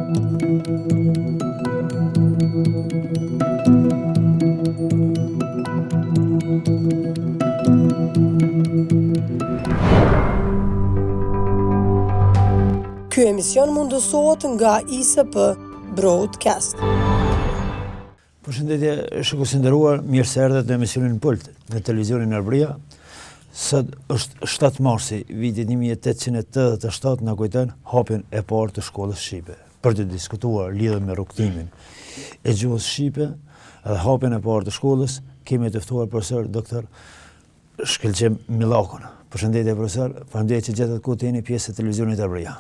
Ky emision mundësohet nga ISP Broadcast. Përshëndetje, shikues të nderuar, mirë se erdhët në emisionin Pult në televizionin Arbëria. Sot është 7 marsi, viti 1887, na kujton hapjen e parë të shkollës shqipe, për të diskutuar lidhur me rrugtimin e gjuhës shqipe dhe hapjen e parë të shkollës. Kemi të ftuar profesor doktor Shkëlqem Millakun. Përshëndetje profesor, faleminderit që gjetët kohë të jeni pjesë e televizionit Arbëria.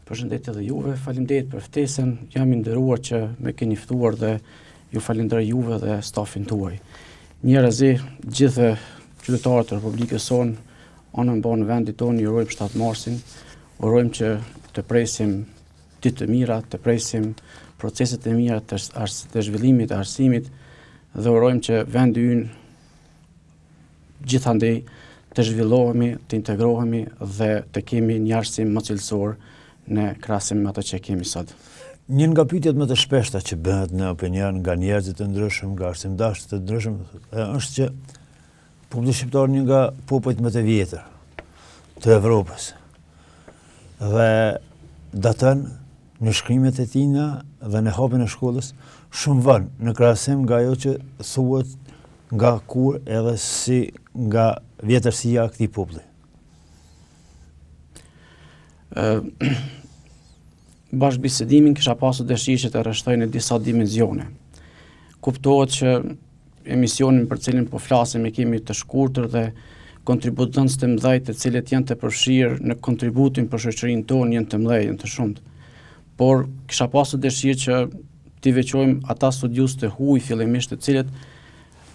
Përshëndetje edhe juve, faleminderit për ftesën, jam i nderuar që më keni ftuar dhe ju falenderoj juve dhe stafin tuaj. Njerëzi, gjithë qytetarët të Republikës sonë, anën banë vendit tonë, ju urojmë 7 marsin, urojmë që të presim ditë të mira, të presim proceset e mira të zhvillimit, të arsimit, dhe urojmë që vendi ynë gjithandej të zhvillohemi, të integrohemi dhe të kemi një arsim më cilësor në krahasim me ato që kemi sot. Një nga pyetjet më të shpeshta që bëhet në opinion nga njerëzit të ndryshëm, nga arsimdashët të ndryshëm, është që populli shqiptar një nga popujt më të vjetër të Evropës. Dhe daton në shkrimet e tina dhe në hapjen e shkollës shumë vonë në krahasim nga ajo që thuhet nga kur edhe si nga vjetërsia e këtij populli. Bashkëbisedimin kisha pasur dëshirë që të rreshtoj në disa dimensione. Kuptohet që emisionin për cilin po flasim e kemi të shkurtër dhe kontributonës të mëdhej të cilët janë të përfshirë në kontributin për shoqërinë tonë janë të mëdhej, janë të shumt. Por kisha pasur dëshirë që t'i veçojmë ata studius të huaj fillimisht të cilët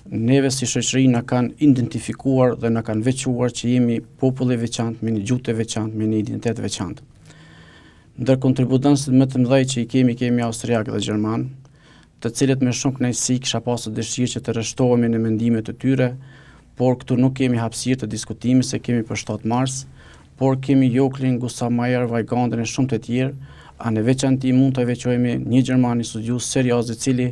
neve si shoqëri na kanë identifikuar dhe na kanë veçuar që jemi popull i veçantë me një gjuhë të veçantë, me një identitet veçantë. Ndër kontributonësit më të mëdhej që i kemi austriak dhe gjerman, të cilët me shumë kënaqësi kisha pasur dëshirë që të rreshtohemi në mendimet e tyre, por këtu nuk kemi hapësirë të diskutimit se kemi për 7 mars, por kemi Joklin, Gustav Mahler, Weigandrin e shumë të tjerë, a në veçanti mund të veçojmë një gjerman studius serioz i cili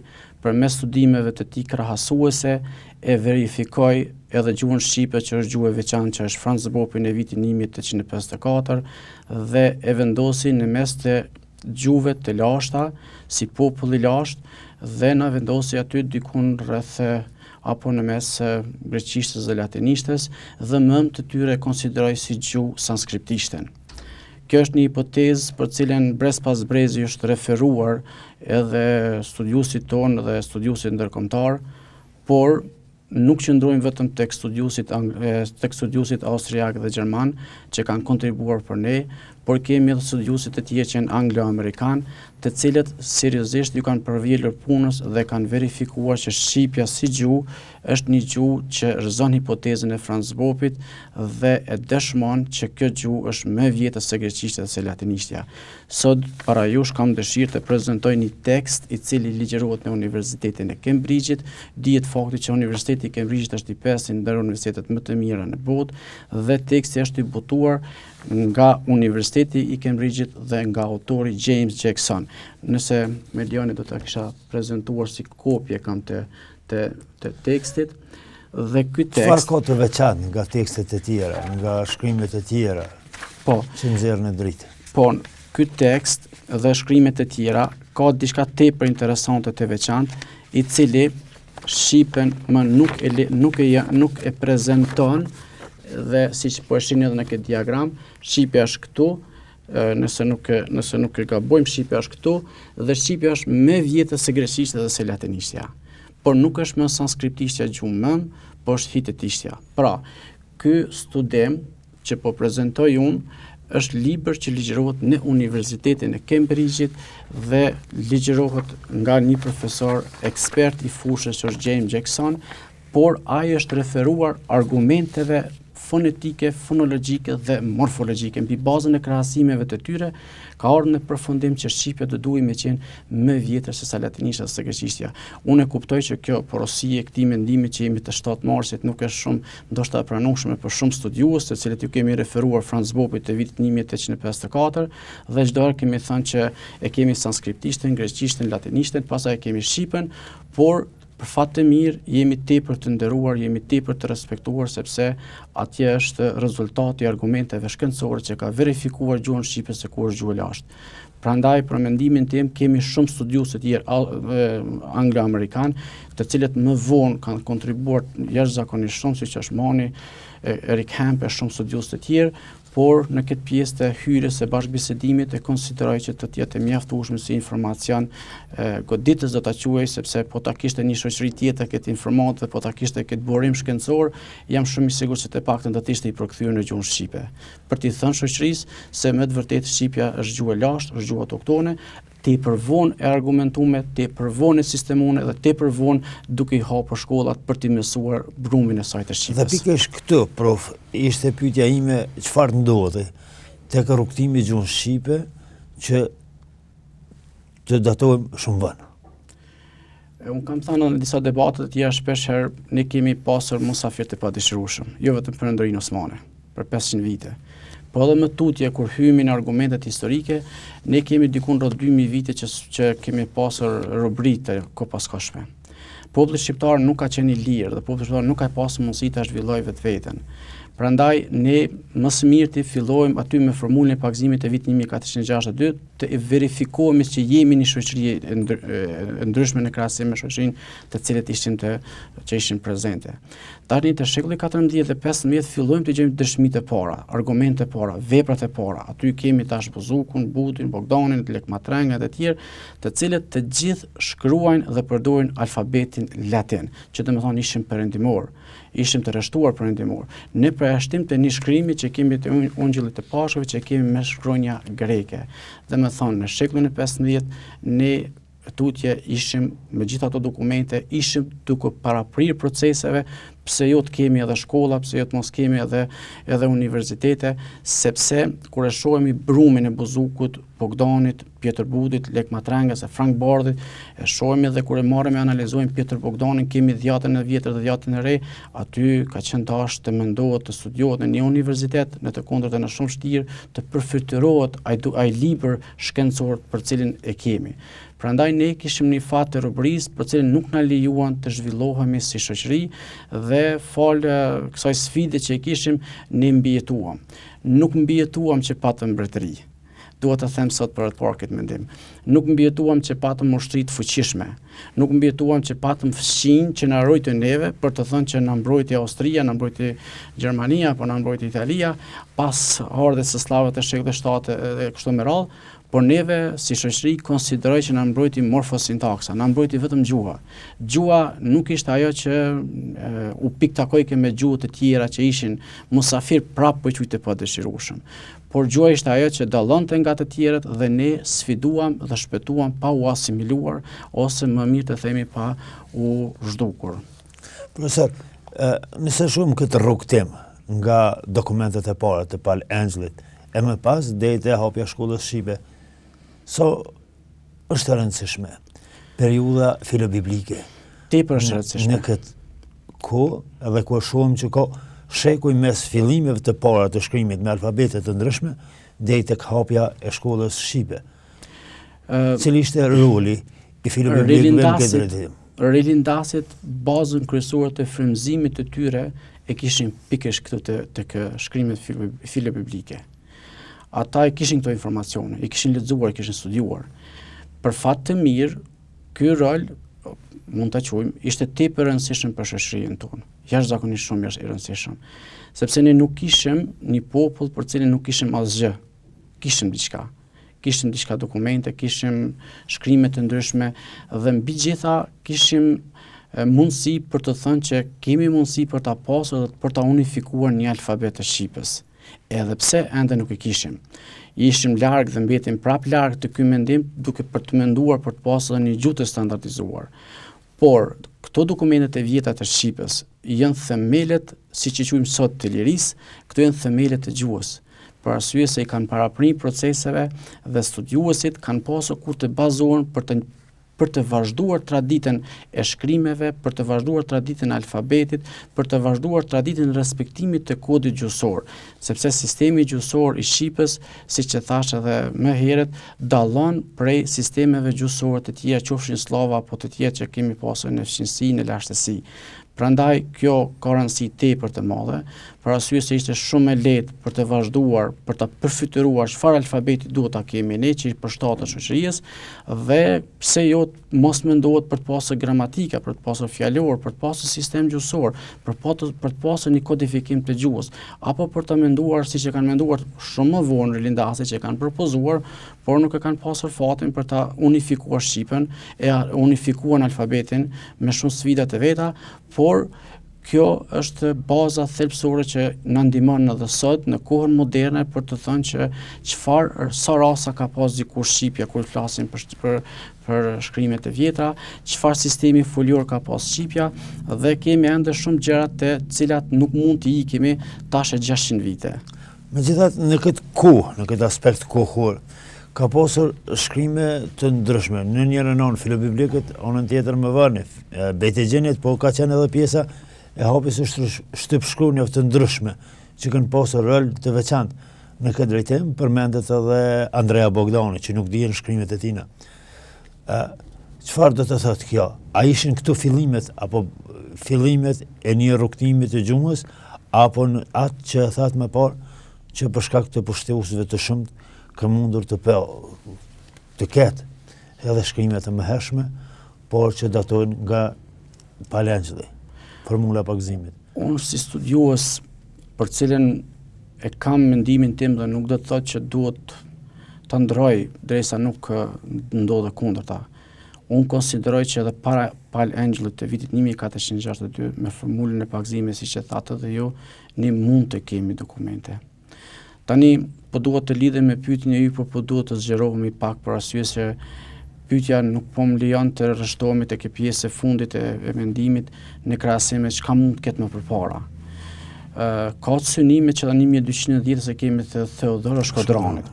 përmes studimeve të tij krahasuese e verifikoi edhe gjuhën shqipe që është gjuhë e veçantë që është Franz Bopi në vitin 1854 dhe e vendosi në mes të gjuhëve të lashta si popull i lashtë dhe na vendosi aty dikun rreth apo në mes greqishtës dhe latinishtës dhe më të tyre konsideroi si gjuhë sanskriptishten. Kjo është një hipotezë për cilën brez pas brezi është referuar edhe studiusit tonë dhe studiusit ndërkombëtar, por nuk qëndrojmë vetëm tek studiusit austriak dhe gjerman që kanë kontribuar për ne, por kemi edhe studiusit të tjerë që janë anglo-amerikan, të cilët seriozisht ju kanë përvjelur punës dhe kanë verifikuar që shqipja si gjuhë është një gjuhë që rrezon hipotezën e Franz Bopit dhe e dëshmon që kjo gjuhë është më e vjetër se greqishtja dhe se latinishtja. Sot para jush kam dëshirë të prezantoj një tekst i cili ligjërohet në Universitetin e Cambridge-it. Dihet fakti që Universiteti i Cambridge-it është i 5 ndër universitetet më të mira në botë dhe teksti është i botuar nga Universiteti i Cambridge-it dhe nga autori James Jackson. Nëse me lejoni do ta kisha prezantuar si kopje kam të tekstit dhe ky tekst. Çfarë ka të veçantë nga tekstet e tjera, nga shkrimet e tjera? Po, që nxjerrën në dritë. Po, ky tekst dhe shkrimet e tjera ka diçka tepër interesante të veçantë, i cili shqipen më nuk e prezanton dhe siç po e shihni edhe në këtë diagram, shqipja është këtu, nëse nuk e gabojmë, shqipja është këtu dhe shqipja është më e vjetër se greqishtja dhe se latinishtja. Por nuk është më sanskriptishtja gjuhë mëm, por është hitetishtja. Pra, ky studim që po prezantoj unë është libër që ligjërohet në Universitetin e Cambridge-it dhe ligjërohet nga një profesor ekspert i fushës që është James Jackson, por ai është referuar argumenteve fonetike, fonologjike dhe morfologjike. Mbi bazën e krahasimeve të tyre ka ardhur në përfundim që shqipja do duhej me qenë më vjetër se sa latinishtja ose greqishtja. Unë e kuptoj që kjo porosi e këtij mendimi që jemi të 7 marsit nuk është shumë ndoshta e pranueshme për shumë studiues, të cilët ju kemi referuar Franz Bopit të vitit 1854 dhe çdo herë kemi thënë që e kemi sanskritishtën, greqishtën, latinishtën, pastaj kemi shqipen, por për fat të mirë jemi tepër të nderuar, jemi tepër të respektuar sepse atje është rezultati i argumenteve shkencore që ka verifikuar gjuhën shqipe se ku është gjuhë lashtë. Prandaj për mendimin tim kemi shumë studiues të tjerë anglo-amerikan, të cilët më vonë kanë kontribuar jashtëzakonisht shumë, siç është Mani, Eric Hempe, shumë studiues të tjerë, por në këtë pjesë të hyrjes së bashkëbisedimit e konsideroj që të jetë mjaftueshme si informacion goditës do ta quaj, sepse po ta kishte një shoqëri tjetër këtë informatë dhe po ta kishte këtë burim shkencor, jam shumë i sigurt se të paktën do të ishte i përkthyer në gjuhën shqipe. Për t'i thënë shoqërisë se me të vërtetë shqipja është gjuhë lashtë, është gjuhë autoktone, tepër vonë e argumentume, tepër vonë e sistemuar dhe tepër vonë duke i hapur shkollat për t'i mësuar brumin e saj të shqipes. Dhe pikërisht këtë, prof, ishte pyetja ime, çfarë ndodhi tek rrugtimi i gjuhës shqipe që të datojmë shumë vonë. Unë kam thënë në disa debate të tjera shpesh herë ne kemi pasur musafir të padëshirueshëm, jo vetëm për Ndërinë Osmane, për 500 vite. Po edhe më tutje kur hymi në argumentet historike, ne kemi diku rreth 2000 vite që kemi pasur robëri të kopaskoshme. Populli shqiptar nuk ka qenë i lirë dhe populli shqiptar nuk ka pasur mundësi ta zhvillojë vetveten. Prandaj ne më së miri të fillojmë aty me formulën e pagëzimit të vitit 1462 të verifikohemi që jemi një shoqëri e ndryshme në krahasim me shoqërinë të cilët ishin prezente. Tani të shekullit 14 dhe 15 fillojmë të gjejmë dëshmitë e para, argumente e para, veprat e para. Aty kemi tash Buzukun, Butin, Bogdanin, Lek Matrenga dhe të tjerë, të cilët të gjithë shkruajnë dhe përdorin alfabetin latin, që do të thonë ishin perëndimor, ishim të rreshtuar perëndimor. Ne përjashtim të një shkrimi që kemi të Ungjillit të Pashkëve që kemi me shkronja greke. Dhe më thonë, në shekullin e 15 ne tutje ishim me gjitha ato dokumente, ishim duke paraprir proceseve, pse jo të kemi edhe shkolla, pse jo të mos kemi edhe universitete, sepse kur e shohemi brumin e Buzukut, Bogdanit, Pjetër Budit, Lek Matrengës e Frank Bardhit, e shohemi edhe kur e marrim e analizojmë Pjetër Bogdanin, kemi dhjatën e vjetër dhe dhjatën e re, aty ka qenë tash të mendohet, të studiohet në një universitet, në të kundërt në shumë shtirë, të përfiturohet ai libër shkencor për cilin e kemi. Prandaj ne kishim një fat të robërisë për cilën nuk na lejuan të zhvillohemi si shoqëri dhe falë kësaj sfide që e kishim ne mbijetuam. Nuk mbijetuam që patëm mbretëri. Duhet të them sot për atë parë këtë mendim. Nuk mbijetuam që patëm ushtri të fuqishme. Nuk mbijetuam që patëm fëmijë që na ruajtën neve për të thënë që na mbrojti Austria, na mbrojti Gjermania, apo na mbrojti Italia, pas ardhes së slavëve të shekullit 7 dhe kështu me radhë. Por neve si shoqëri konsideroj që na mbrojti morfosintaksa, na mbrojti vetëm gjuha. Gjuha nuk ishte ajo që u piktakojke me gjuhët të tjera që ishin musafir prapë po quajtë pa dëshirueshëm. Por gjuha ishte ajo që dallonte nga të tjerët dhe ne sfiduam dhe shpëtuam pa u asimiluar ose më mirë të themi pa u zhdukur. Profesor, nëse shohim këtë rrugtim nga dokumentet e para të Pal Angelit e më pas deri te hapja e shkollës shqipe, është e rëndësishme periudha filobiblike. Tepër është e rëndësishme. Në këtë kohë, edhe ku shohim që ka shekuj mes fillimeve të para të shkrimit me alfabete të ndryshme deri tek hapja e shkollës shqipe. Cili ishte roli i filobiblikëve në këtë drejtim? Rilindasit bazën kryesore të frymëzimit të tyre e kishin pikërisht këtu tek shkrimet filobiblike. Ata e kishin këto informacione, i kishin lexuar, i kishin studiuar. Për fat të mirë, ky rol mund ta quajmë ishte tepër rëndësishëm për shoqërinë tonë. Jashtëzakonisht shumë i rëndësishëm, sepse ne nuk kishim një popull për cilin nuk kishim asgjë. Kishim diçka. Kishim diçka dokumente, kishim shkrime të ndryshme dhe mbi gjitha kishim mundësi për të thënë që kemi mundësi për ta pasur dhe për ta unifikuar një alfabet të shqipës. Edhe pse ende nuk e kishim. Ishim larg dhe mbetim prap larg të ky mendim duke për të menduar për të pasur një gjuhë të standardizuar. Por këto dokumentet e vjetra të Shqipës janë themelet, siç i quajmë sot, të lirisë, këto janë themelet të gjuhës. Për arsye se i kanë paraprinj proceseve dhe studiuesit kanë pasur kur të bazohen për të vazhduar traditën e shkrimeve, për të vazhduar traditën e alfabetit, për të vazhduar traditën e respektimit të kodit gjuhësor, sepse sistemi gjuhësor i Shqipës, siç e thash edhe më herët, dallon prej sistemeve gjuhësore të tjera, qofshin slava apo të tjera që kemi pasur në fqinësi, në lashtësi. Prandaj kjo ka rëndësi tepër të madhe, për arsye se ishte shumë e lehtë për të vazhduar, për ta përfituar çfarë alfabeti duhet ta kemi ne që i përshtatet shoqërisë, dhe pse jo mos mendohet për të pasur gramatika, për të pasur fjalor, për të pasur sistem gjuhësor, për të pasur një kodifikim të gjuhës, apo për të menduar siç e kanë menduar shumë më vonë rindasit që kanë propozuar, por nuk e kanë pasur fatin për ta unifikuar Shqipen, e unifikuan alfabetin me shumë sfida të veta, por kjo është baza thelbësore që na ndihmon edhe sot në kohën moderne për të thënë që sa rasa ka pas dikush Shqipja kur flasim për shkrimet e vjetra, çfarë sistemi folor ka pas Shqipja, dhe kemi ende shumë gjëra të cilat nuk mund të ikemi tash e 600 vite. Megjithatë, në këtë kohë, në këtë aspekt kohor, ka pasur shkrime të ndryshme. Në njërën anë filobiblikët, anën tjetër më varni, Bejtegjenit, po ka qenë edhe pjesa e hapjes së shtypshkruanjeve të ndryshme, që kanë pasur rol të veçantë. Në këtë drejtim përmendet edhe Andrea Bogdani, që nuk dihen shkrimet e tina. Çfarë do të thotë kjo? A ishin këtu fillimet apo fillimet e një rrugtimi të gjuhës, apo në atë që thatë më parë, që për shkak të pushteusve të shumtë ka mundur të ketë edhe shkrimet të mëhershme, por që datojnë nga Palangjelli, formula e pagëzimit. Unë si studiues, për cilën e kam mendimin tim dhe nuk do të thotë që duhet ta ndroj derisa nuk ndodhe kundërta. Unë konsideroj që edhe para Palangjellit të vitit 1462 me formulën e pagëzimit, siç e thatë edhe ju, ne mund të kemi dokumente. Tani po duhet të lidhem me pyetjen e juaj, po duhet të zgjerohemi pak për arsye se pyetja nuk po më lejon të rreshtohemi tek pjesa e fundit e mendimit në krahasim me çka mund të ketë më përpara. Ka synime që në 1210 se kemi të Theodora Shkodranit.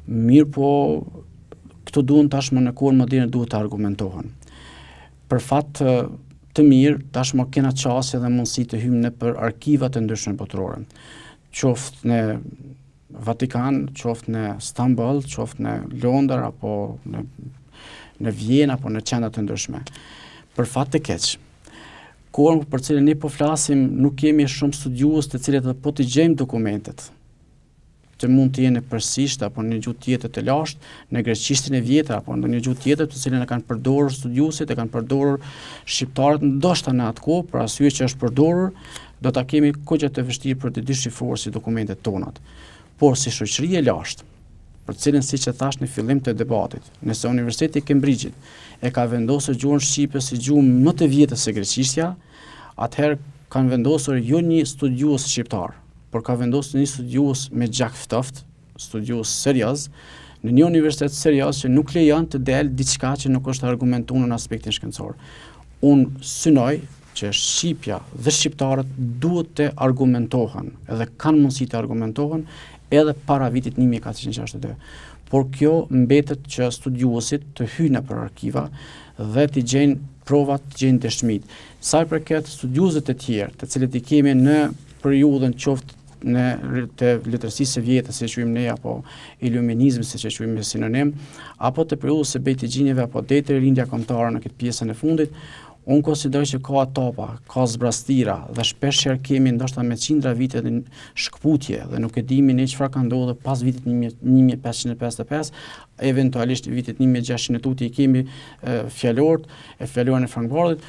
Mirë, po këto duhen tashmë në kohën moderne duhet të argumentohen. Për fat të mirë, tashmë kena çësje dhe mundësi të hyjmë nëpër arkivat e ndryshme botërore. Qoftë në Vatikan, qoftë në Stamboll, qoftë në Londër, apo në Vjenë, apo në qendra të ndryshme. Për fat të keq, kohën për cilën ne po flasim, nuk kemi shumë studiues të cilët po të gjejmë dokumentet, që mund të jenë persisht apo në gjuhë tjetër të lashtë, në greqishtin e vjetër apo në një gjuhë tjetër të cilën e kanë përdorur studiuesit, e kanë përdorur shqiptarët, ndoshta në atë kohë, për arsye që është përdorur, do ta kemi kohë të vështirë për të deshifruar si dokumentet tonat. Por si shoqëri e lashtë, për cilën siç e thash në fillim të debatit, nëse Universiteti i Cambridge-it e ka vendosur gjuhën shqipe si gjuhën më të vjetër se greqishtja, atëherë kanë vendosur jo një studiues shqiptar, por ka vendosur një studiues me gjak ftoft, studiues serioz, në një universitet serioz që nuk lejon të del diçka që nuk është argumentuar në aspektin shkencor. Unë synoj që Shqipja dhe shqiptarët duhet të argumentohen, edhe kanë mundësi të argumentohen edhe para vitit 1462. Por kjo mbetet që studiuesit të hyjnë për arkiva dhe të gjejnë provat, të gjejnë dëshmit. Sa i përket studiuesve të tjerë, të cilët i kemi në periudhën qoftë të letërsisë së vjetër, si që ne, apo iluminizmi, si që quajmë sinonim, apo të periudhës së Bejtegjenjeve, apo deri te rindja kombëtare në këtë pjesën e fundit, unë konsideroj që ka etapa, ka zbrastira dhe shpeshherë kemi ndoshta me qindra vite në shkputje dhe nuk e dimi ne çfarë ka ndodhur pas vitit 1555, eventualisht vitit 1600 tuti i kemi fjalorët e fjalorin e Frankbardit,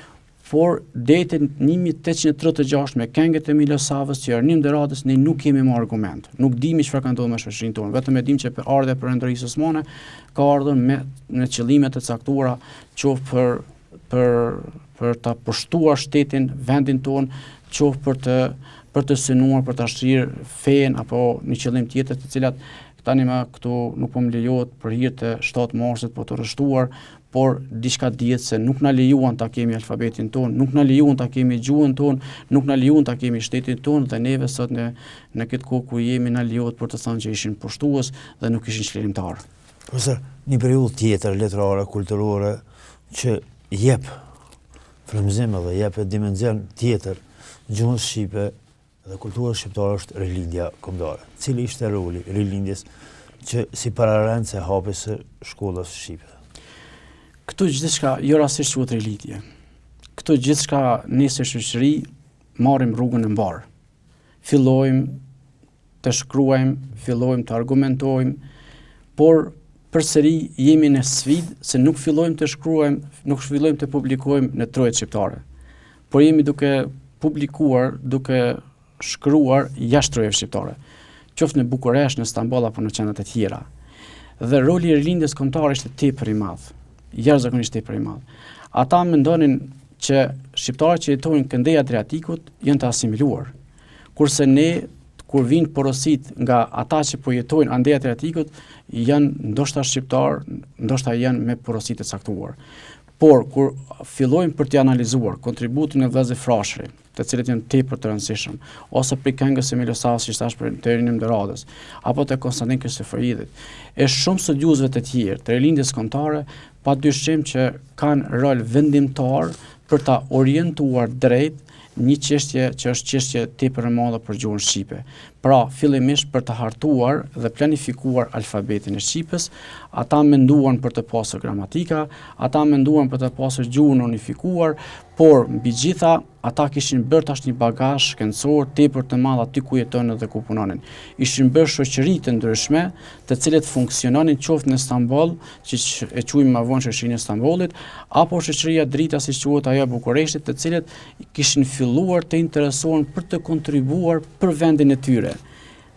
por deri te 1836 me këngët e Milosavës, Jernim Deradës, ne nuk kemi më argument. Nuk dimi çfarë ka ndodhur me shoqërinë tonë, vetëm e dim që ardha e Perëndërisë Osmane ka ardhur në qëllime të caktuara, qoftë për ta pushtuar shtetin, vendin tonë, qoftë për të synuar, për ta shtrirë fen apo një qëllim tjetër, të cilat tani më këtu nuk po më lejohet për hir të 7 marsit po të rreshtuar, por diçka dihet se nuk na lejuan ta kemi alfabetin ton, nuk na lejuan ta kemi gjuhën ton, nuk na lejuan ta kemi shtetin ton dhe neve sot në këtë kohë ku jemi na lejohet për të thënë që ishin poshtues dhe nuk ishin çlirimtar. Profesor, një periudhë tjetër letrare, kulturore që jep frymëzim dhe jep dimension tjetër gjuhës shqipe dhe kulturës shqiptare është rilindja kombëtare. Cili ishte roli i rilindjes që si pararendse e hapjes së shkollës shqipe? Këtu gjithçka jo rastisht quhet rilindje. Këtu gjithçka ne si shoqëri marrim rrugën e mbar. Fillojmë të shkruajmë, fillojmë të argumentojmë, por përsëri jemi në sfidë se nuk fillojmë të shkruajmë, nuk fillojmë të publikojmë në trojet shqiptare. Por jemi duke publikuar, duke shkruar jashtë trojeve shqiptare, qoftë në Bukuresht, në Stamboll apo në qendrat e tjera. Dhe roli i rilindjes kombëtare ishte tepër i madh, jashtëzakonisht tepër i madh. Ata mendonin që shqiptarët që jetojnë këndej Adriatikut janë të asimiluar, kurse ne kur vinë porosit nga ata që po jetojnë andej Adriatikut janë ndoshta shqiptar, ndoshta janë me porosit të caktuar. Por kur fillojmë për të analizuar kontributin e vëllezërve Frashëri, të cilët janë tepër të rëndësishëm, ose për këngës së Milosavit, që thash për të Erinim Doradës, apo të Konstantin Kristoforidit, e shumë studiuesve të tjerë të rilindjes kombëtare, padyshim që kanë rol vendimtar për ta orientuar drejt një çështje që është çështje tepër e madhe për gjuhën shqipe. Pra, fillimisht për të hartuar dhe planifikuar alfabetin e shqipes, ata menduan për të pasur gramatika, ata menduan për të pasur gjuhën unifikuar, por mbi gjitha ata kishin bërë tash një bagazh shkencor tepër të madh aty ku jetonin dhe ku punonin. Ishin bërë shoqëri të ndryshme, të cilët funksiononin qoftë në Stamboll, që e quajmë më vonë shoqërinë e Stambollit, apo shoqëria Drita, siç quhet ajo e Bukureshtit, të cilët kishin filluar të interesohen për të kontribuar për vendin e tyre.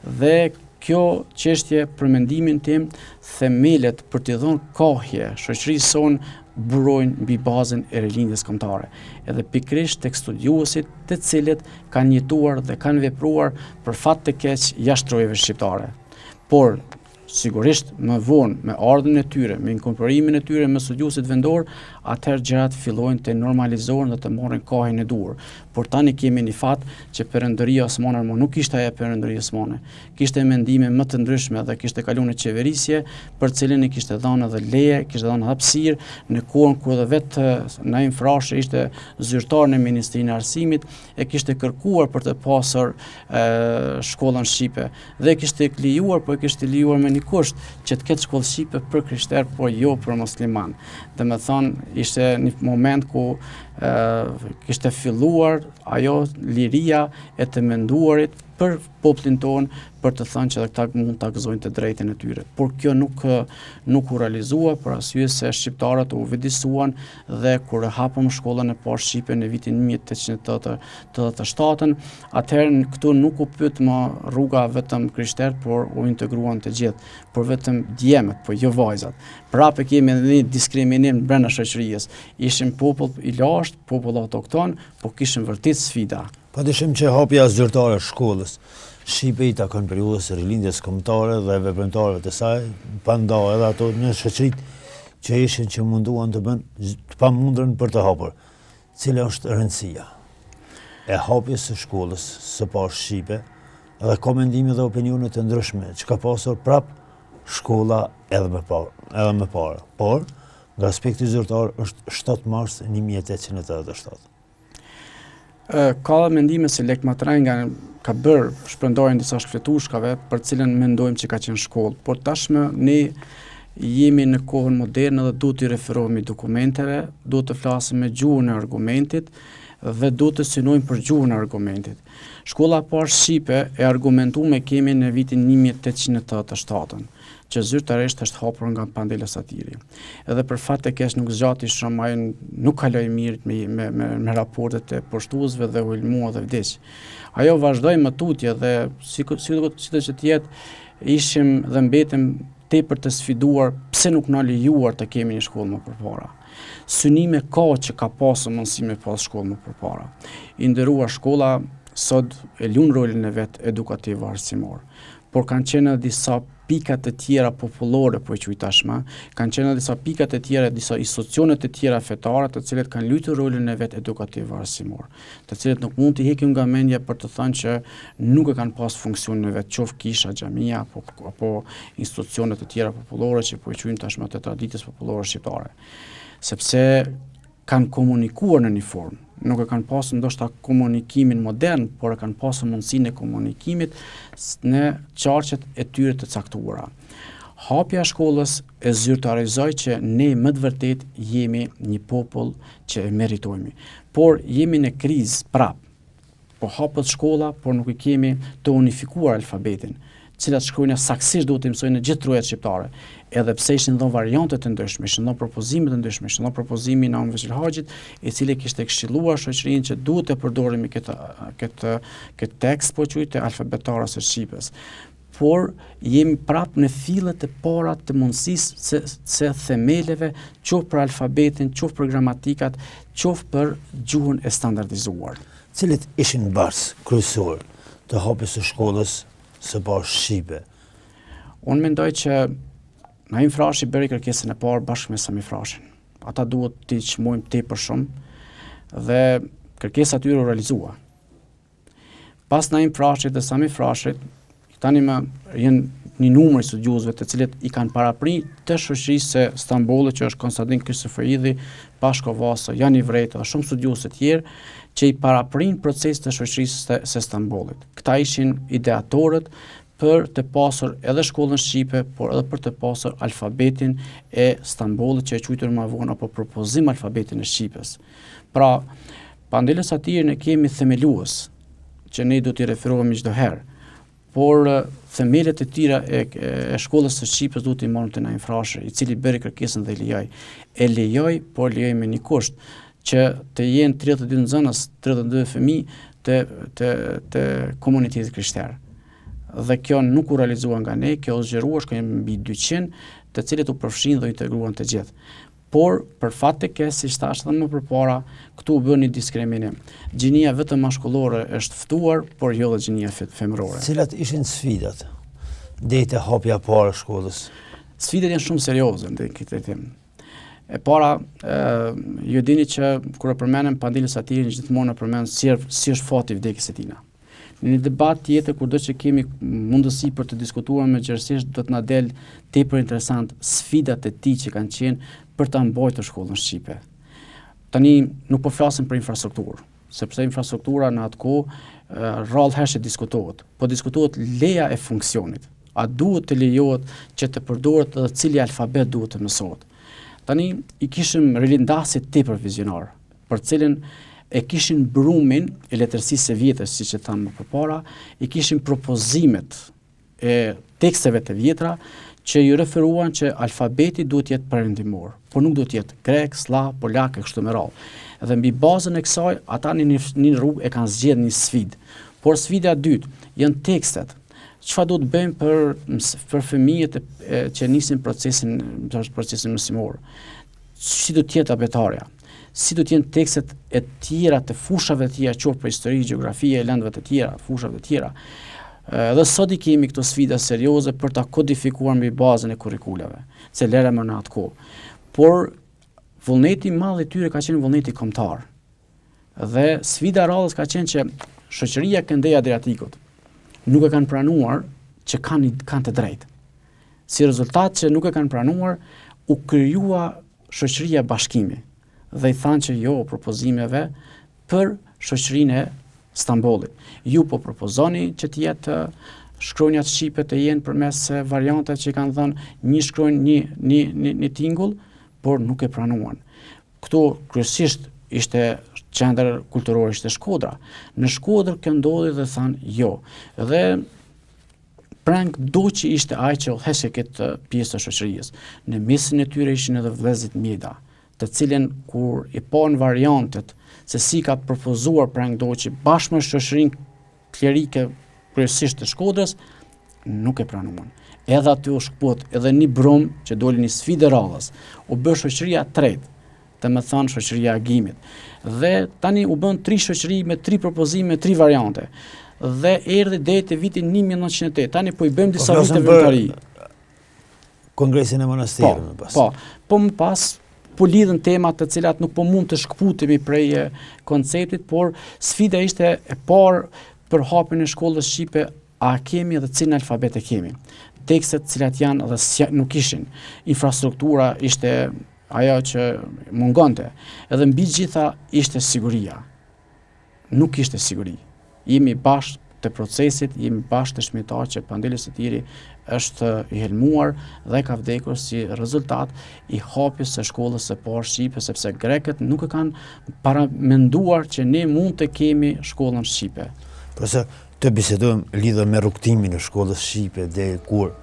Dhe kjo çështje për mendimin tim themelet për t'i dhënë kohje shoqërisë sonë burojnë mbi bazën e rilindjes kombëtare, edhe pikërisht tek studiuesit të cilët kanë jetuar dhe kanë vepruar për fat të keq jashtë trojeve shqiptare. Por sigurisht më vonë me ardhmën e tyre, me inkorporimin e tyre me studiuesit vendor, atëherë gjërat fillojnë të normalizohen dhe të marrin kohën e duhur. Por tani kemi një fat që Perëndoria Osmane nuk ishte ajo Perëndoria Osmane. Kishte mendime më të ndryshme dhe kishte kaluar në qeverisje, për cilën i kishte dhënë edhe leje, kishte dhënë hapësirë në kohën kur edhe vetë Naim Frashë ishte zyrtar në Ministrinë e Arsimit, e kishte kërkuar për të pasur shkollën shqipe dhe kishte lejuar, po e kishte lejuar me një kusht që të ketë shkollë shqipe për krishterë, po jo për musliman. Domethënë ishte një moment ku kishte filluar ajo liria e të menduarit për popullin tonë, për të thënë që ata mund ta gëzojnë të drejtën e tyre. Por kjo nuk u realizua për arsye se shqiptarët u vëdisuan dhe kur hapëm shkollën e parë shqipe në vitin 1887, atëherë këtu nuk u pyet më rruga vetëm krishterë, por u integruan të gjithë, por vetëm djemët, po jo vajzat. Prapë kemi edhe një diskriminim brenda shoqërisë. Ishim popull i lashtë, popull autokton, po kishim vërtet sfida. Padyshim që hapja zyrtare e shkollës shqipe i takon periudhës së rilindjes kombëtare dhe veprimtarëve të saj, panda edhe ato në shoqëritë që ishin që munduan të bënë të pamundren për të hapur. Cila është rëndësia e hapjes së shkollës së parë shqipe dhe ka mendime dhe opinione të ndryshme që ka pasur prap shkolla edhe më parë. Por nga aspekti zyrtar është 7 mars 1887. Ka mendime se Lek Matrenga ka bërë shpërndarjen disa shkletushkave për cilën mendojmë që ka qenë shkollë, por tashmë ne jemi në kohën moderne dhe duhet të referohemi dokumenteve, duhet të flasim me gjuhën e argumentit dhe duhet të synojmë për gjuhën e argumentit. Shkolla e parë shqipe e argumentuar kemi në vitin 1887, që zyrtarisht është hapur nga Pandela Satiri. Edhe për fat të keq nuk zgjati shumë, ai nuk kaloi mirë me raportet e poshtuesve dhe u ulmua dhe vdes. Ajo vazhdoi më tutje dhe sikur që të jetë, ishim dhe mbetëm tepër të sfiduar pse nuk na lejuar të kemi një shkollë më përpara. Synime ka që ka pasur mundësi me pas shkollë më përpara. I nderuar shkolla sot e lun rolin e vet edukativ arsimor. por kanë qenë disa pikat të tjera popullore, po e quaj tashmë, kanë qenë disa pikat të tjera, disa institucione të tjera fetare, të cilët kanë luajtur rolin e vet edukativ arsimor, të cilët nuk mund të heqin nga mendja për të thënë që nuk e kanë pas funksionin e vet, qoftë kisha, xhamia apo institucione të tjera popullore që po e quajmë tashmë të traditës popullore shqiptare. Sepse kanë komunikuar në një formë, nuk e kanë pasur ndoshta komunikimin modern, por e kanë pasur mundësinë e komunikimit në qarqet e tyre të caktuara. Hapja e shkollës e zyrtarizoi që ne më të vërtet jemi një popull që e meritojmë. Por jemi në krizë prap. Po hapet shkolla, por nuk i kemi të unifikuar alfabetin, cilat shkruajnë saktësisht duhet të mësojnë në gjithë trujat shqiptare. Edhe pse ishin dhënë variante të ndryshme, ishin dhënë propozime të ndryshme, ishin dhënë propozimi i Naum Veçilhaxhit, i cili kishte këshilluar shoqërinë që duhet të përdorimi këtë tekst po quajtë alfabetar së shqipes. Por jemi prapë në fillet e para të mundësisë se themeleve, qoftë për alfabetin, qoftë për gramatikat, qoftë për gjuhën e standardizuar. Cilit ishin barsë kryesor të hapjes së shkollës së parë shqipe? Unë mendoj që Naim Frashi bëri kërkesën e parë bashkë me Sami Frashin. Ata duhet t'i çmojmë tepër shumë dhe kërkesa e tyre u realizua. Pas Naim Frashit dhe Sami Frashit, tani janë një numër studiosëve të cilët i kanë paraprit të shoqërisë së Stambollit, që është Konstantin Kristoforidhi, Pashko Vasa, Jani Vreta dhe shumë studiosë të tjerë që i paraprin proces të shoqërisë së Stambollit. Këta ishin ideatorët për të pasur edhe shkollën shqipe, por edhe për të pasur alfabetin e Stambollit që e quajtur më vonë apo propozim alfabetin e Shqipës. Pra, pandeles atyre ne kemi themelues që ne do t'i referohemi çdo herë, por themelet e tjera e shkollës së Shqipës duhet i marrim te Naim Frashi, i cili bëri kërkesën dhe e lejoj, por lejoj me një kusht, që të jenë 32 nxënës, 32 fëmijë të komunitetit krishterë. Dhe kjo nuk u realizua nga ne, kjo u zgjerua, shkojmë mbi 200, të cilët u përfshin dhe integruan të gjithë. Por për fat të keq, siç thash edhe më përpara, këtu u bën një diskriminim. Gjinia vetëm maskullore është ftuar, por jo edhe gjinia femërore. Cilat ishin sfidat deri te hapja e parë e shkollës? Sfidat janë shumë serioze në këtë temë. E para, ju dini që kur e përmendem Pandilës Atirin, gjithmonë e përmend si është fati i vdekjes së tij. Në një debat tjetër, kurdo që kemi mundësi për të diskutuar me gjerësisht, do të na del tepër interesant sfidat e tij që kanë qenë për ta mbajtur shkollën shqipe. Tani nuk po flasim për infrastrukturë, sepse infrastruktura në atë kohë rrallë herë diskutohet, po diskutohet leja e funksionit. A duhet të lejohet që të përdoret edhe cili alfabet duhet të mësohet. Tani i kishim rilindasit tepër vizionar, për cilin e kishin brumin e letërsisë së vjetër, siç e thamë më përpara, i kishin propozimet e teksteve të vjetra që ju referuan që alfabeti duhet jetë perëndimor, por nuk duhet jetë grek, slav, polak e kështu me radhë. Dhe mbi bazën e kësaj, ata në një rrugë e kanë zgjedhur një sfidë. Por sfida e dytë janë tekstet. Çfarë duhet bëjmë për fëmijët që nisin procesin mësimor? Si do të jetë abetarja? Si do të jenë tekstet e tjera të fushave të tjera, qoftë për histori, gjeografi e lëndëve të tjera, fushave të tjera. Dhe sot i kemi këto sfida serioze për ta kodifikuar mbi bazën e kurrikulave, se lere më në atë kohë. Por vullneti i madh i tyre ka qenë vullneti kombëtar. Dhe sfida e radhës ka qenë që shoqëria Këndej Adriatikut nuk e kanë pranuar që kanë të drejtë. Si rezultat që nuk e kanë pranuar, u krijua shoqëria Bashkimi dhe i thanë që jo propozimeve për shoqërinë e Stambollit. Ju po propozoni që të jetë shkronjat shqipe të jenë përmes varianteve që kanë dhënë një shkronjë, një tingull, por nuk e pranuan. Këtu kryesisht ishte qendër kulturore, ishte Shkodra. Në Shkodër kjo ndodhi dhe thanë jo. Dhe Prank Doçi ishte ai që udhëheshe këtë pjesë të shoqërisë. Në mesin e tyre ishin edhe vëllezërit Mjeda, të cilën kur i pan variantet se si ka propozuar Prank Doçi bashkë me shoqërinë klerike kryesisht të Shkodrës, nuk e pranuan. Edhe aty u shkput edhe një brum që doli një sfidë radhës. U bë shoqëria e tretë, të më thënë shoqëria e Agimit. Dhe tani u bën 3 shoqëri me 3 propozime, 3 variante. dhe erdhi deri te viti 1908. Tani po I bëjmë disa vite vëmendari. Kongresin e Manastirit më pas. Po më pas po lidhen temat të cilat nuk po mund të shkputemi prej konceptit, por sfida ishte e parë për hapjen e shkollës shqipe, a kemi dhe cilën alfabet e kemi. Tekstet cilat janë dhe nuk ishin. Infrastruktura ishte ajo që mungonte. Edhe mbi gjitha ishte siguria. Nuk ishte siguri. Jemi bashkë të procesit, jemi bashkë të shmitar që Pandeli Setiri është I helmuar dhe ka vdekur si rezultat I hapjes së shkollës së parë shqipe, sepse grekët nuk e kanë paramenduar që ne mund të kemi shkollën shqipe. Përse të bisedojmë lidhur me rrugtimin e shkollës shqipe deri kur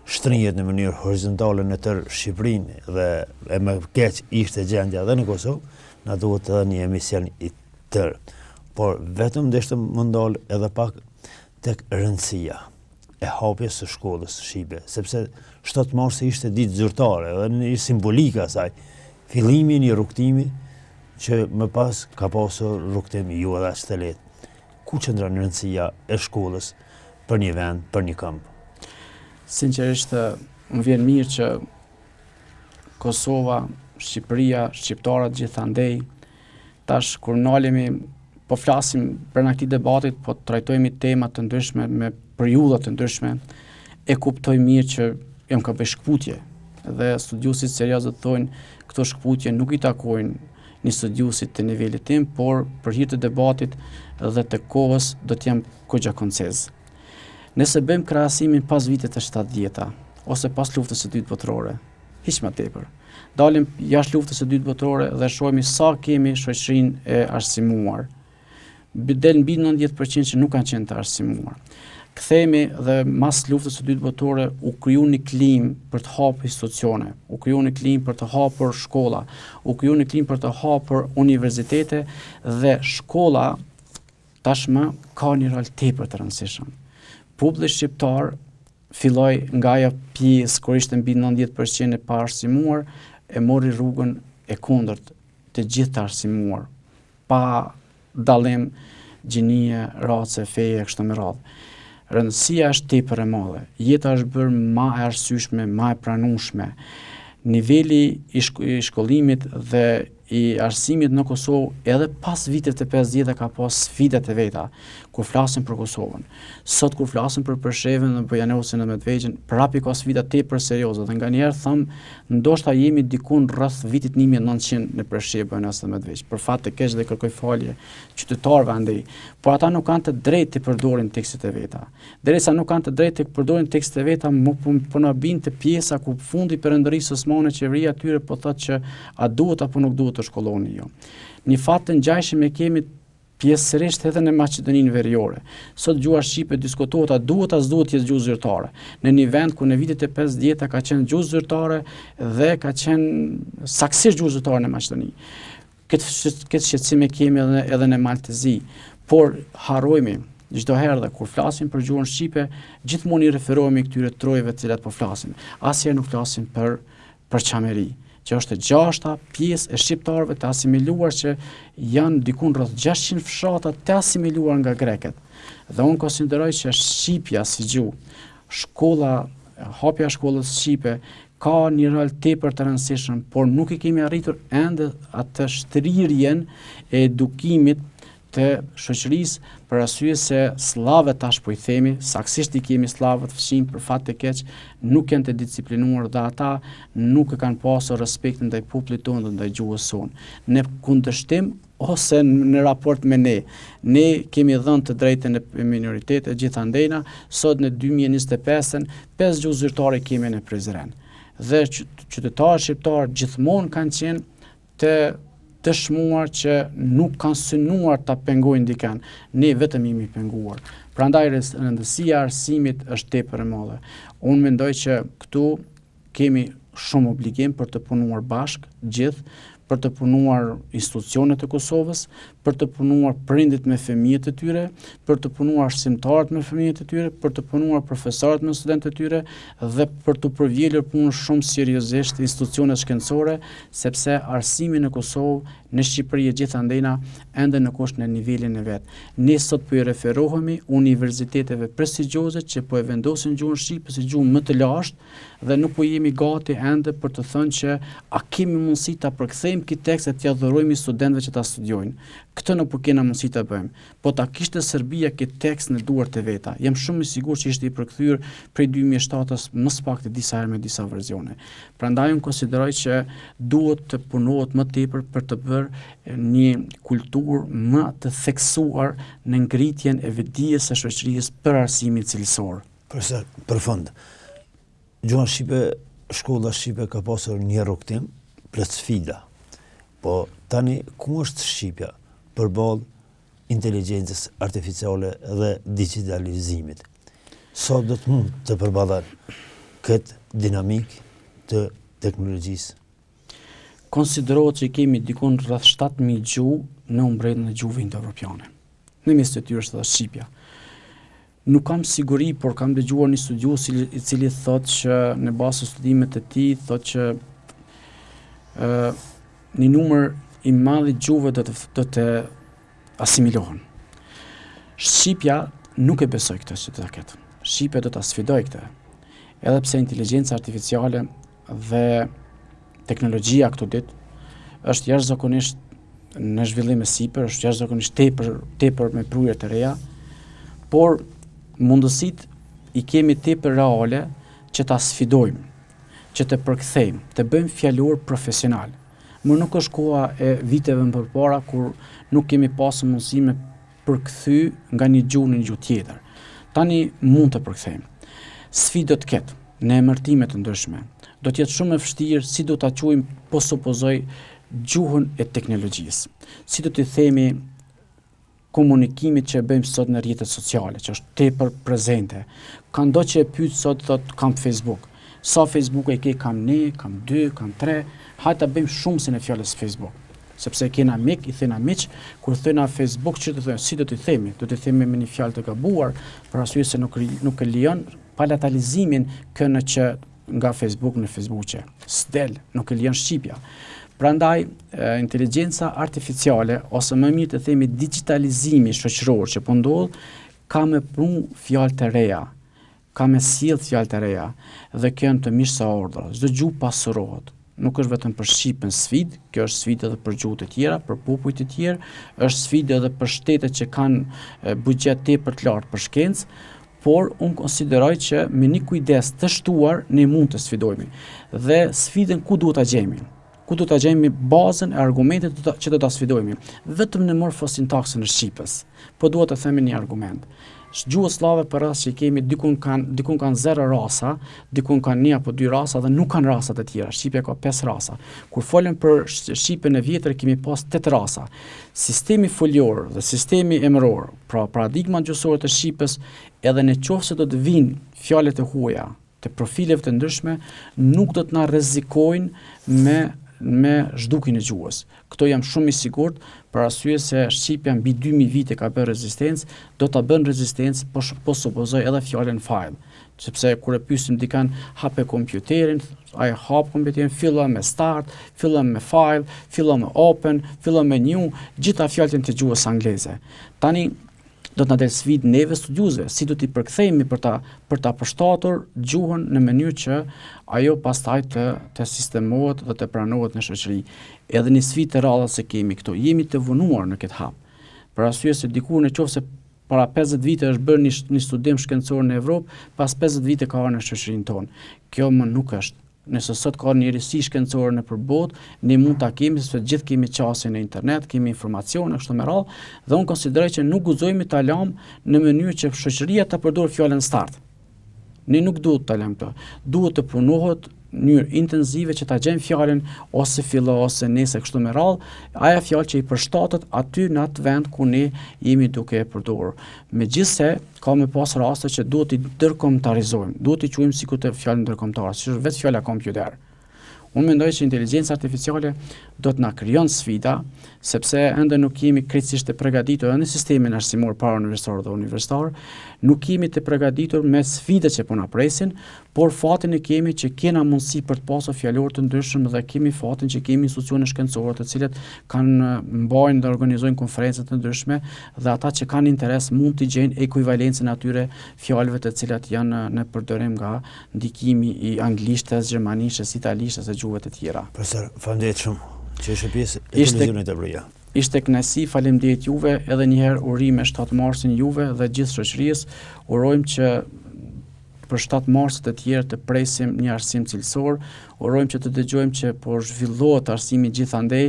shtrihet në mënyrë horizontale në tërë Shqipërinë dhe e më keq ishte gjendja edhe në Kosovë, na duhet edhe një emision I tërë. Por vetëm deshte më ndal edhe pak tek rëndësia e hapjes së shkollës shqipe, sepse 7 marsi ishte ditë zyrtare dhe një simbolika asaj, fillimi I një rrugtimi që më pas ka pasur rrugtimi ju edhe aq të lehtë. Ku qëndron rëndësia e shkollës për një vend, për një kamp? Sinqerisht, më vjen mirë që Kosova, Shqipëria, shqiptarët gjithandej, tash kur nalemi, po flasim për në këtij debatit, po trajtojmë tema të ndryshme me periudha të ndryshme, e kuptoj mirë që jam ka bëj shkputje dhe studiuesit serioz thonë këto shkputje nuk I takojnë një studiuesit të nivelit tim, por për hir të debatit dhe të kohës do të jam goxha koncez. Nëse bëjmë krahasimin pas vitet të 70-ta ose pas luftës së dytë botërore, hiç më tepër. Dalim jashtë luftës së dytë botërore dhe shohim sa kemi shoqërinë e arsimuar. Del mbi 90% që nuk kanë qenë të arsimuar. Kthehemi dhe mas luftës së dytë botërore u kriju një klim për të hapur institucione, u kriju një klim për të hapur shkolla, u kriju një klim për të hapur universitete dhe shkolla tashmë ka një rol tepër të rëndësishëm. Populli shqiptar filloi nga ajo pjesë kur ishte mbi 90% e pa arsimuar, e mori rrugën e kundërt të gjithë të arsimuar, pa dallim gjinie, race, feje kështu me radhë. Rëndësia është tepër e madhe. Jeta është bërë më e arsyeshme, më e pranueshme. Niveli I shkollimit dhe I arsimit në Kosovë edhe pas vitet të 50 ka pas sfidat e veta kur flasim për Kosovën. Sot kur flasim për Preshevën dhe Bojanosin dhe Medvegjën, prapë ka sfida tepër serioze dhe nganjëherë them ndoshta jemi diku rreth vitit 1900 në Preshevë, Bojanos dhe Medvegjë. Për fat të keq dhe kërkoj falje qytetarëve andej, por ata nuk kanë të drejtë të përdorin tekstet e veta. Derisa nuk kanë të drejtë të përdorin tekstet e veta, po na bin të pjesa ku fundi perëndërisë osmane qeveria atyre po thotë që a duhet apo nuk duhet të shkolloni jo. Një fat të ngjashëm e kemi pjesërisht edhe në Maqedoninë Veriore. Sot gjuha shqipe diskutohet a duhet as duhet të jetë gjuhë zyrtare. Në një vend ku në vitet e 50 ka qenë gjuhë zyrtare dhe ka qenë saksisht gjuhë zyrtare në Maqedoni. Këtë shqetësim e kemi edhe në Maltezi, por harrojmë çdo herë dhe kur flasim për gjuhën shqipe, gjithmonë I referohemi këtyre trojeve të cilat po flasim. Asnjëherë nuk flasim për çameri, që është e gjashta pjesë e shqiptarëve të asimiluar që janë diku rreth 600 fshatra të asimiluar nga grekët. Dhe unë konsideroj që shqipja si gjuhë, hapja e shkollës shqipe ka një rol tepër të rëndësishëm, por nuk I kemi arritur ende atë shtrirjen e edukimit të shoqërisë për arsye se sllavët tash po I themi, saksisht I kemi sllavët fshin për fat të keq, nuk janë të disiplinuar dhe ata nuk e kanë pasur respekt ndaj popullit tonë dhe ndaj gjuhës sonë. Në kundërshtim ose në raport me ne kemi dhënë të drejtën e minoritetet gjithandejna, sot në 2025-ën 5 gjuhë zyrtare kemi në Prizren. Dhe qytetarët shqiptar gjithmonë kanë qenë të dëshmuar që nuk kanë synuar ta pengojnë dikën, ne vetëm jemi penguar. Prandaj rëndësia e arsimit është tepër e madhe. Unë mendoj që këtu kemi shumë obligim për të punuar bashkë gjithë për të punuar institucionet e Kosovës, për të punuar prindit me fëmijët e tyre, për të punuar arsimtarët me fëmijët e tyre, për të punuar profesorët me studentët e tyre dhe për të përvjelur punën shumë seriozisht institucionet shkencore, sepse arsimi në Kosovë, në Shqipëri e gjithandena ende nuk është në nivelin e vet. Ne sot po i referohemi universiteteve prestigjioze që po e vendosin gjuhën shqipe si gjuhë më të lashtë dhe nuk po jemi gati ende për të thënë që a kemi mundësi ta përkthejmë këtë tekst e t'ia dhurojmë studentëve që ta studiojnë. Këtë nuk po kena mundësi ta bëjmë. Po ta kishte Serbia këtë tekst në duart e veta. Jam shumë i sigurt që ishte i përkthyer prej 2007-s më së pakti disa herë me disa versione. Prandaj unë konsideroj që duhet të punohet më tepër për të bërë një kulturë më të theksuar në ngritjen e vetdijes së shoqërisë për arsimin cilësor. Për fund, gjuha shqipe, shkolla shqipe ka pasur një rrugtim plot sfida. Po tani ku është Shqipja përballë inteligjencës artificiale dhe digitalizimit? Sa do të mund të përballen këtë dinamik të teknologjisë? Konsiderohet që kemi dikun rreth 7.000 gjuhë në mbretërën e gjuhëve indo-evropiane. Në mes të tyre është edhe Shqipja. Nuk kam siguri, por kam dëgjuar një studiues i cili thotë që në bazë të studimeve të tij thotë që një numër i madh i gjuhëve do të asimilohen. Shqipja nuk e besoj këtë që do ta ketë. Shqipja do ta sfidoj këtë. Edhe pse inteligjenca artificiale dhe teknologjia këto ditë është jashtëzakonisht në zhvillim e sipër, është jashtëzakonisht tepër me prurje të reja, por mundësitë i kemi tepër reale që ta sfidojmë, që të përkthejmë, të bëjmë fjalor profesional. Më nuk është koha e viteve më përpara kur nuk kemi pasur mundësi me përkthy nga një gjuhë në një gjuhë tjetër. Tani mund të përkthejmë. Sfidë do të ketë në emërtime të ndryshme. Do të jetë shumë e vështirë si do ta quajmë, po supozoj, gjuhën e teknologjisë. Si do t'i themi komunikimit që e bëjmë sot në rrjetet sociale, që është tepër prezente. Kando që e pyet sot thot kam Facebook. Sa Facebook e ke? Kam 1, kam 2, kam 3. Hajde ta bëjmë shumë se në fjalës Facebook. Sepse kena mik, i thëna miq, kur thëna Facebook që të thonë, si do t'i themi? Do t'i themi me një fjalë të gabuar, për arsye se nuk e lejon palatalizimin kënë që nga Facebook në Facebooqe. S'del, nuk e lejon shqipja. Prandaj, inteligjenca artificiale, ose më mirë të themi digitalizimi shoqëror që po ndodh, ka me punu fjalë të reja, ka me sjell fjalë të reja, dhe kjo janë të mirë sa ardhra. Çdo gjuhë pasurohet. Nuk është vetëm për Shqipën sfidë, kjo është sfidë edhe për gjuhët e tjera, për popujt e tjerë, është sfidë edhe për shtetet që kanë buxhet tepër të lartë për shkencë, por unë konsideroj që me një kujdes të shtuar ne mund të sfidojmë. Dhe sfidën ku duhet ta gjejmë? Ku do ta gjejmë bazën e argumentit që do ta sfidojmë? Vetëm në morfosintaksën e Shqipës. Po duhet të themi një argument. Gjuhë slave për rast që kemi dikun kanë 0 rasa, dikun kanë 1 apo 2 rasa dhe nuk kanë rasat e tjera. Shqipja ka 5 rasa. Kur folëm për Shqipën e vjetër kemi pas 8 rasa. Sistemi foljor dhe sistemi emëror, pra paradigma gjuhësore të Shqipës, edhe në qoftë se do të vinë fjalët e huaja të profileve të ndryshme, nuk do të na rrezikojnë me zhdukin e gjuhës. Këto jam shumë i sigurt, për arsye se Shqipja mbi 2000 vite ka bërë rezistencë, do ta bën rezistencë, po supozoj edhe fjalën file. Sepse kur e pyesim dikan hape kompjuterin, ai hap kompjuterin, fillon me start, fillon me file, fillon me open, fillon me new, gjitha fjalët të gjuhës angleze. Tani do të na del sfidë neve studiuesve, si do t'i përkthejmë për ta përshtatur gjuhën në mënyrë që ajo pastaj të sistemohet dhe të pranohet në shoqëri. Edhe një sfidë të rrallë se kemi këto, jemi të vonuar në këtë hap. Për arsye se dikur nëse para 50 vite është bërë një studim shkencor në Evropë, pas 50 vite ka ardhur në shoqërinë tonë. Kjo më nuk është. Nëse sot ka një risi shkencore në përbot, ne mund ta kemi, sepse gjithë kemi qasje në internet, kemi informacione kështu me radhë, dhe unë konsideroj që nuk guxojmë ta lëm në mënyrë që shoqëria ta përdorë fjalën start. Ne nuk duhet ta lëm këtë. Duhet të punohet në mënyrë intensive që ta gjejmë fjalën ose fillo ose nese kështu me radhë, ajo fjalë që i përshtatet aty në atë vend ku ne jemi duke e përdorur. Megjithse ka me pas raste që duhet i ndërkombëtarizojmë, duhet i quajmë sikur të fjalë ndërkombëtare, si është vetë fjala kompjuter. Unë mendoj që inteligjenca artificiale do të na krijon sfida, sepse ende nuk jemi krejtësisht të përgatitur në sistemin arsimor para-universitar dhe universitar, nuk jemi të përgatitur me sfidat që po na presin, por fatin e kemi që kena mundësi për të pasur fjalor të ndryshëm dhe kemi fatin që kemi institucione shkencore të cilat kanë mbajnë dhe organizojnë konferenca të ndryshme dhe ata që kanë interes mund të gjejnë ekuivalencën atyre fjalëve të cilat janë në përdorim nga ndikimi i anglishtes, gjermanishtes, italishtes e gjuhëve të tjera. Profesor, faleminderit shumë që ishe pjesë e televizionit të Bria. Ishte kënaqësi, faleminderit juve, edhe një herë urime 7 marsin juve dhe gjithë shoqërisë. Urojmë që për 7 marsit e tjerë të presim një arsim cilësor, urojmë që të dëgjojmë që po zhvillohet arsimi gjithandej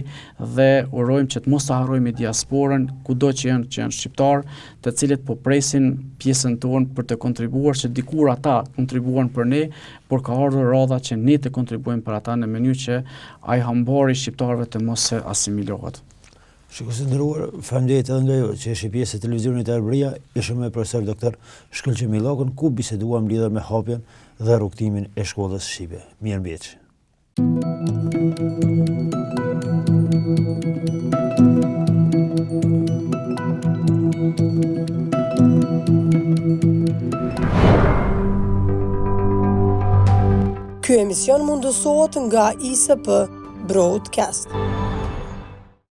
dhe urojmë që të mos ta harrojmë diasporën, kudo që janë shqiptar, të cilët po presin pjesën tonë për të kontribuar, që dikur ata kontribuan për ne, por ka ardhur radha që ne të kontribuojmë për ata në mënyrë që ai hambari shqiptarëve të mos asimilohet. Shikues të nderuar, faleminderit edhe nga ju që ishe pjesë e televizionit të Arbëria. Ishim me profesor doktor Shkëlqy Millokun, ku biseduam lidhur me hapjen dhe rrugtimin e shkollës shqipe. Mirëmbëjtje. Ky emision mundësohet nga ISP Broadcast.